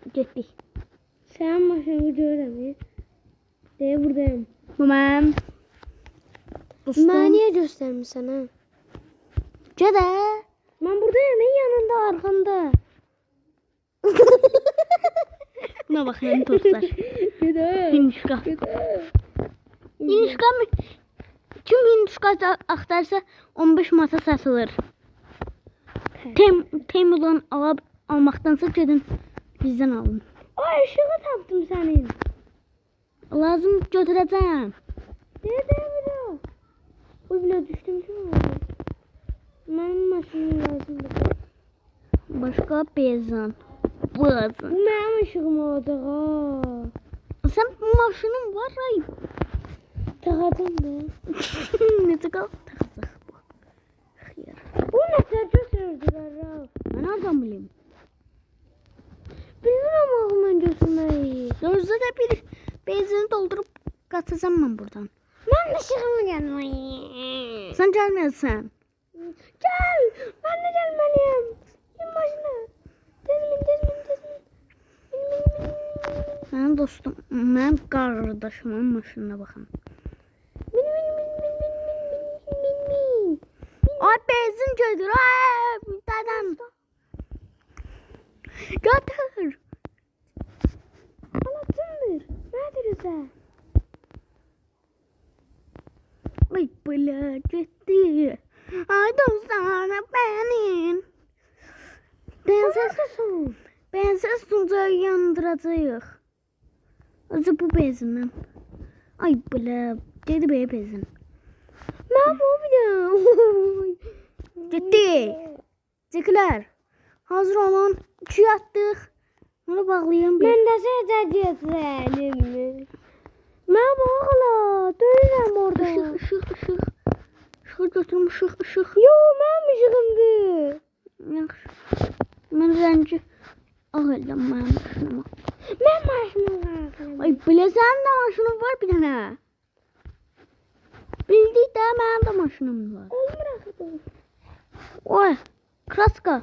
Getdik. Sen maşını görürəm. Deyə buradayım. Bu mənim dostum. Mənə niyə göstərmirsən ha? Gədə. Mən buradayım, yanında, arxanda. Buna baxın dostlar. Gedə. Hinduşka. Hinduşka mı? Kim hinduşka axtarsa 15 manata satılır. Temu'dan almaqdansa gedin bizdən alın. Ay, ışığı tapdım sənin. Lazım götürəcəm. Deyə. Oy, bilə düşdüm ki. Mənim maşınım lazımdır. Başqa bezan. Bu lazım. Bu mənim ışığım olacaq ha. Sən bu maşının var ay. Taxadım da. Necə qalıb taxacaq bu. Xeyr. Bu nətər götürürdülər ha? Mən adam bilim. Bilmirəm axı mən götürməyi. Gözdə də bir benzini doldurup qaçacam mən buradan. Mən ışığımı gəlməyim. Sən gəlməsən. Gəl, mən də gəlməliyəm. Bin maşına. Tezmin. Mənim dostum, mənim qardaşımın maşınına baxın. Min. Ay benzin götür. Ay dadam. Götür. Anlatındır. Nədir üzə? Ay bala gitti. Ay dostlar benim. Bensiz Tuncay'ı yandıracağıq. Özü bu benzindən. Ay bala dedi be benzin. Mən bu video. Gitti. Ciklər. Hazır olun. 2 atdıq. Onu bağlayın bir. Mən də səcə gətirəlim. Mən bağla. Döyürəm orada. Işıq. Işıq götürmüşük, ışıq. Yo, mənim ışığımdır. Yaxşı. Mən rəngi ağ eləm mənim maşınıma. Mən maşınım var. Ay bilə sənin də maşının var bir dənə. Bildik də mənim də maşınım var. Olmur axı bu. Oy, kraska.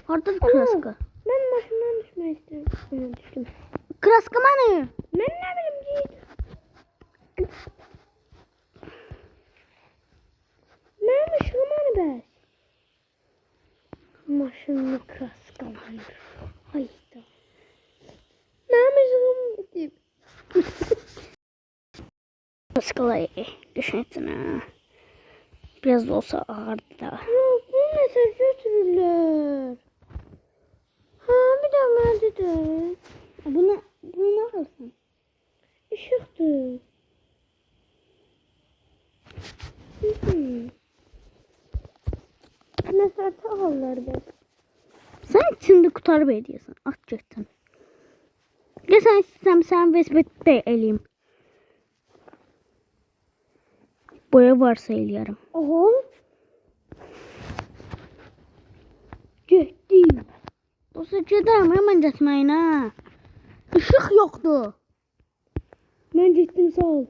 Hardadır kraska? Mən maşından düşmək istəyirəm. Mən düşdüm. Kraska mənə. Mən nə bilim git. Mənim ışığım hani bəs. Maşınlı kraskalanır. Hayda. Mənim ışığım gidib. Kraskalayı düşünsene. Biraz da olsa ağırdı da. Yok, bu mesaj götürürlər. Ha, bir də mənə də. Bunu ne alırsın? Işıqdır. Məsəl tağallar bəs. Sen içinde kurtarıp ediyorsun. At götün. Ya sen istesem sen vesbette eleyim. Boya varsa eləyərəm. Oho. Getdi. Olsa gedərəm hemen getməyinə. Işıq yoxdur. Mən getdim sağ ol.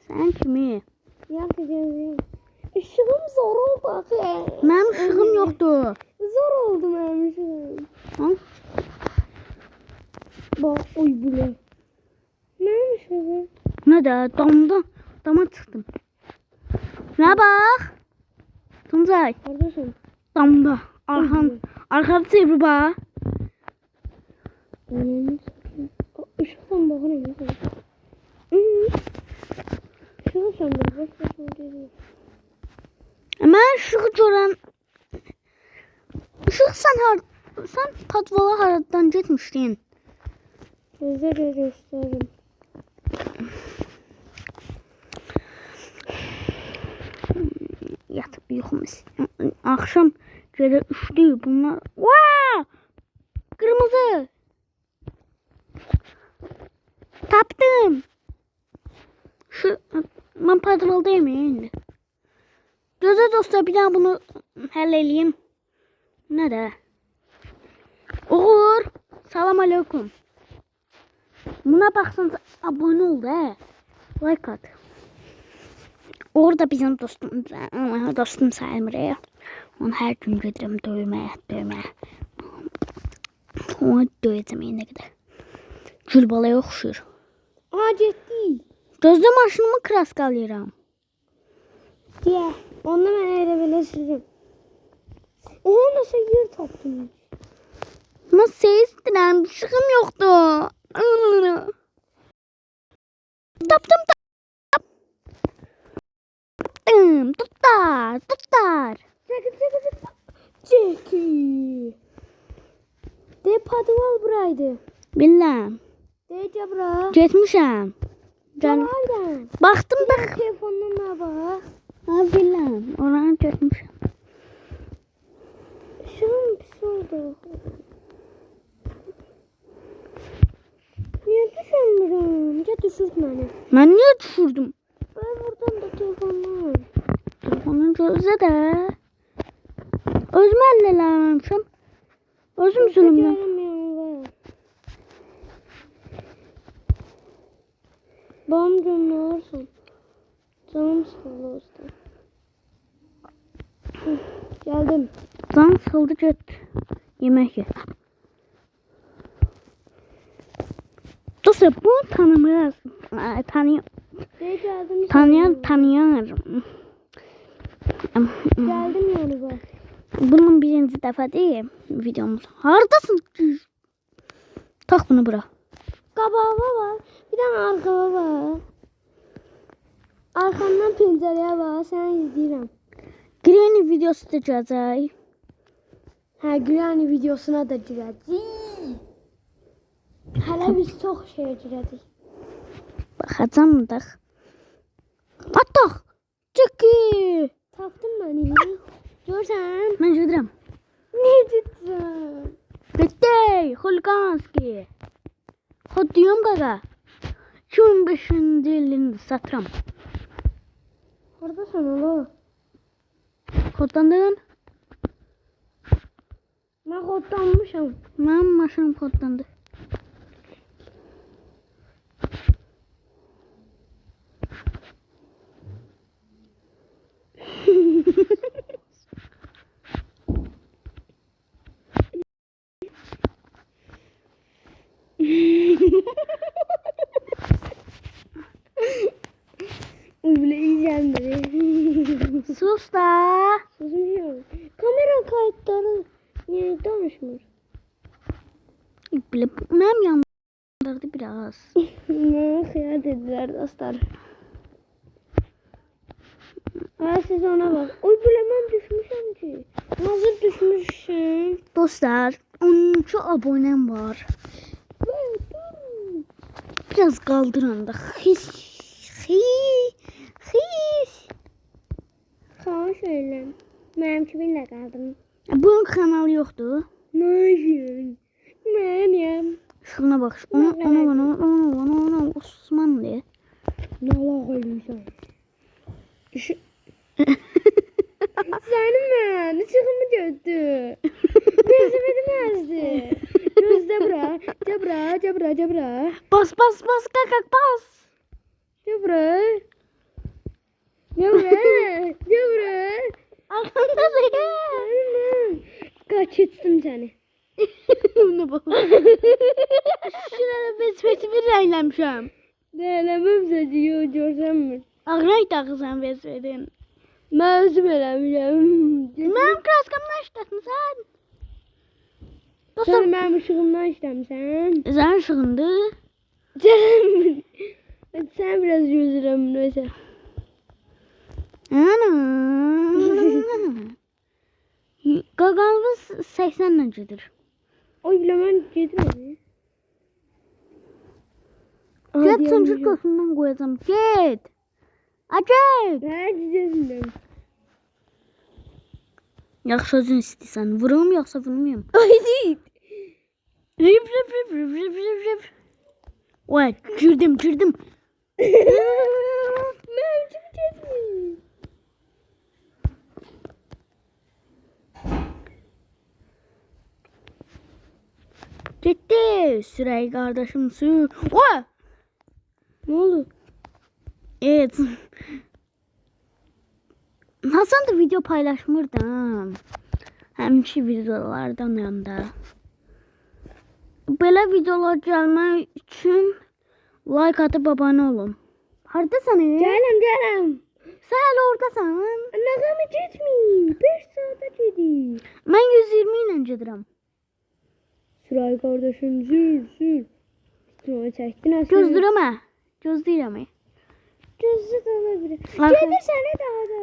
Sən kimi? Yaxşı gəldim. Işığım zor oldu axı. Mənim ışığım yoxdur. Zor oldu mənim işığım. Ha? Bax, oy bu ne? Mənim işığım. Ne de dama çıxdım. Ne bak? Tuncay, Qardaşım. damda. Arxanı çevir bax. Işıqdan baxıram. Işığı söndür. Boş değil. Mən ışığı görən... Işıq sən patvola haradan getmişdin? Gözə göstərim. Yatıp yoxum. Axşam gələ üşdü bunlar. Vaa! Qırmızı. Tapdım. Mən patroldayım indi. Gözə dostlar bir daha bunu həll eləyim. Nə də? Uğur. Salam aleyküm. Buna baxsanız abone ol da. Like at. Orada bizim dostum sayılmır ya. Onu her gün gedirəm dövməyə. Ona döyəcəm yenə qədər. Gül balaya oxşur. Aa getdi. Gözlə maşınımı kraskalayıram. Diye. Onda ben elə belə süzüm. Oha nasıl yer tapdım. Nasıl seyirdirəm? Işığım yoxdur. Tapdım. Tutar. Çeki. De padval buraydı. Bilmem. De cabra. Getmişəm. Gəl. Nereden? Baxdım da. Telefonuna bak. Ha bilmem. Oranı getmişəm. Şunun pis oldu. Niye düşürmürüm? Niye düşürtməni? Mən niyə düşürdüm? Ben buradan da telefonla. Telefonun gözə də. Özüm əlləmişəm. Özüm zulümdən. Babamcığım ne olursun? Canım sıkıldı usta. Geldim. Can sıxıldı get. Yemək ye. Dostlar bunu tanımaz. Geldim. Tanıyar. Geldim yani bak. Bunun birinci dəfə deyil videomuz. Haradasın? Tak bunu bura. Kabağa var. Bir tane arkama var. Arkamdan pencereye bak. Sen izleyeceğim. Granny videosu da gələcək. Ha Granny videosuna da girəcəyik. Hələ biz çox şey girəcəyik. Baxacam da. Ataq. Çeki. Tapdın məni? Görsən? Mən gedirəm. Ne cidden? Bitti. Hulganski. Hodiyum qaqa. 2005-ci ilini satıram. Haradasan oğlum? Kodlandın. Mən kodlanmışam. Mənim maşınım kodlandı. Öyle yiyeceğim beni. Sus da. Susmuyorum. Kamera kayıtları niye danışmır? Mənim yandırdı biraz. Bana hıyar dediler dostlar. Ha siz ona bak. Oy bilemem düşmüşüm ki. Nasıl düşmüşüm? Dostlar 13 abonem var. Biraz kaldırın da. His. Sana şöyle. Benim kiminle kaldım? Bunun kanalı yoktu. Nasıl? Benim. Şuna bak. Onu Osman diye. Ne alakaymışsın? Senin ben. Işığımı gördü. Gözüme demezdi. Gözde bırak. Cabra. Bas kakak bas. Cabra. Arkamda değil. Kaçırttım seni. Bunu bak. Şurada besbetimi rəyləmişəm. Değerlemem seni görsen mi? Ağray dağısan besbetin. Ben özüm eləmişəm. Mənim kraskamdan işlətmisən. Sen Dostum, benim ışığımdan işləmişsən. sən ışığındı. Sen biraz gözürəm neyse. Ana. Qaqanımız 80 ilə gedir. Oy bile ben getirmedi. Get sıncır gözündən qoyacam. Get. Acayip. Ben gidelim. Yaxşı özün istəyirsən. Vurum yoxsa vurmayım? Ay değil. Rip. Vay girdim. Mevcut kesmiş. Gitti. Sürey kardeşim sür. Vay. Ne oldu? Evet. Hasan da video paylaşmırdı. Həmişə videolardan yanında. Belə videolar gəlmək üçün like atıp abone olun. Haradasan? Gələm. Sen hala oradasan. Nəğəmi getmir. 5 saata gedir. Ben 120 ile gedirəm. Süray kardeşim sür. Üstüme çəkdin asıl. Gözlürəmə. Gözləyirəm. Gözlü de olabilir. Arka- Gedir sənə daha da.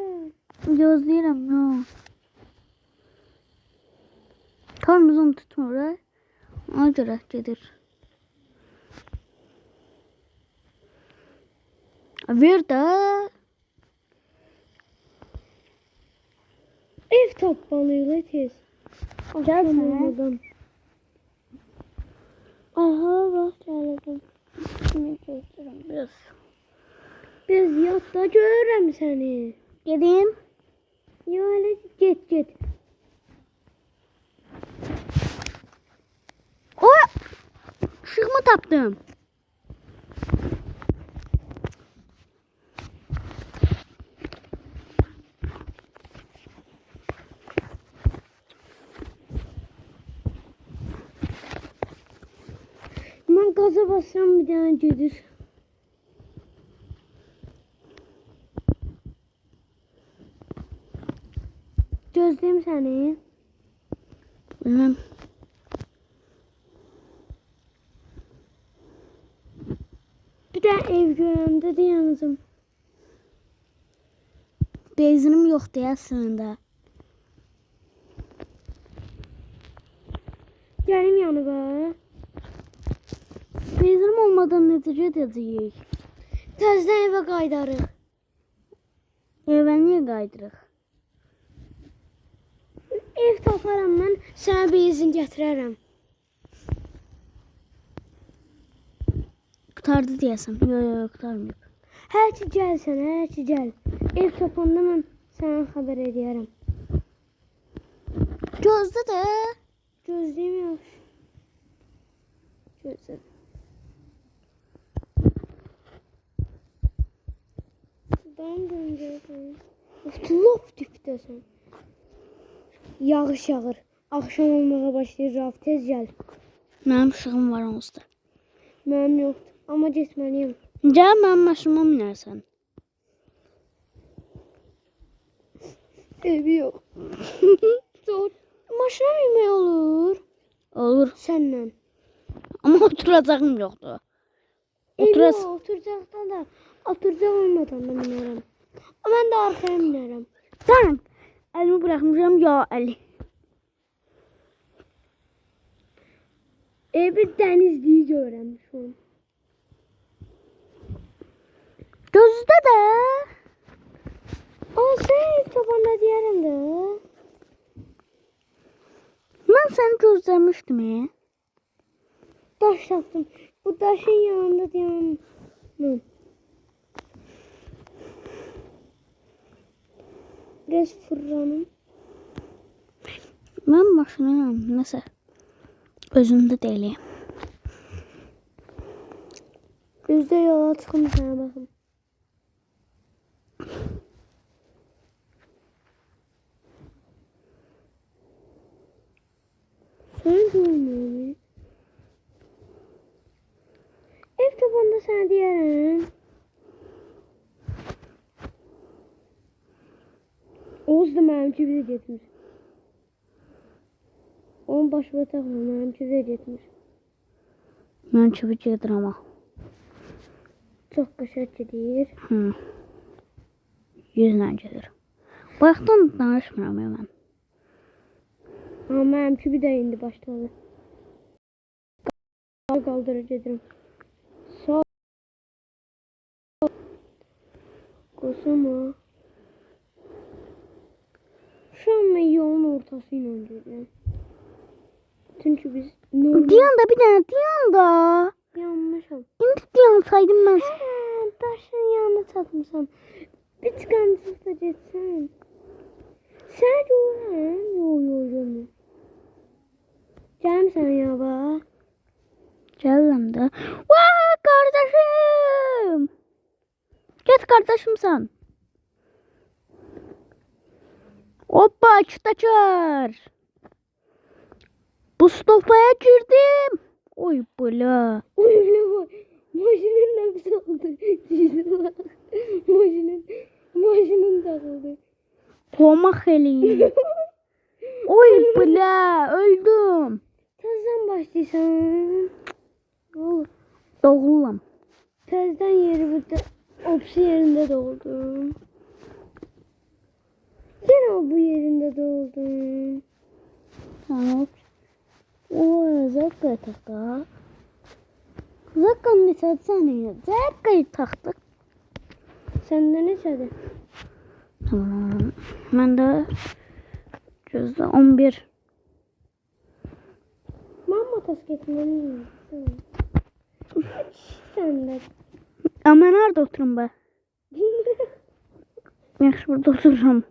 Gözləyirəm. Ya. Karnımızın tutmur. Ha? Ona görə gedir. Ver de. Ev tapmalıyla tez. Gel sen. Olmadan. Aha bak gəldim. Şimdi gözləyirəm biraz. Biz yatda görürəm səni. Gedim. Ya elə get. O! Işığımı tapdım. Mən qaza basıram bir dənə gedir. Gözləyim səni. Bilmem. Bir də ev görəndə də yanızım. Benzinim yoktu ya aslında. Gəlim yanıma. Benzinim olmadan netice edəcəyik. Təzdən evə qayıdarıq. Evə niyə qaydırıq? Ev taparam mən, sənə benzin gətirərəm. Qurtardı deyəsən. Yox, qurtarmayıb. Hər ki gəl sənə, hər ki gəl. Ev tapanda mən sənə xəbər edərəm. Gözdə də. Gözləyim yaxşı. Gözlə. Döndürüm. Lop dipdəsən. Yağış yağır. Axşam olmağa başlayır. Raf tez gəl. Mənim işığım var onsuz da. Mənim yoxdur. Amma getməliyim. Gəl mənim maşınıma minərsən. Evi yox. Maşına minmək olur. Olur. Səndən. Amma oturacağım yoxdur. Ev Oturas. yox, oturacaqdan da. Oturacaq olmadan da minərəm. Mən də arxaya minərəm. Sən əlimi buraxmışam ya əli. Evi dənizliyi görürəm şu an. Gözdə də. Sən ev tapanda deyərəm də. Mən səni gözləmişdim. Daş tapdım. Bu daşın yanında deyəm. Biraz fırlanım. Mən maşınım. Nəsə. Özümdə deyiləm. Gözdə yola çıxım sənə baxım. Sən görmüyor. Ev tapanda sənə deyərəm. Oğuz da mənimki bizə getmir. Onun başına taxma, mənimki bizə getmir. Mən çöpü gedir amma. Çox qəşəng gedir. 100-lə gedir. Bayaqdan danışmıram ya mən. Amma mənimki bir də indi başladı. Qaldırır gedirəm. Sağ ol. Qosuma. Şu an mən yolun ortası ilə gedirəm. Çünki biz Diyan da bir dənə diyan da. yanmışam. İndi diyan saydım mən. Daşın yanına çatmışam. Bir çıqancıq da getsən. Sən görürəm. Yox. Gəlim sən yaba. Gəlirəm də. Vay qardaşım. Get qardaşımsan. Hoppa çıtaçar. Bu stopaya girdim. Oy bula. Oyuna maşının nefsi oldu. Maşının takıldı. Komak eleyim. Oy bula. Öldüm. Tezden başlaysan. Olur. Doğulam. Tezden yeri burada. Opsi yerinde doldum. Yine bu yerinde doldum. Tamam. O zakka taka. Zakkanı satsana. Zakkayı taktık. Sende ne çadır? Tamam. Ben de %11. Mamma tas getirmeni. Sen de. Ama nerede oturum be? Yaxşı burada otururum.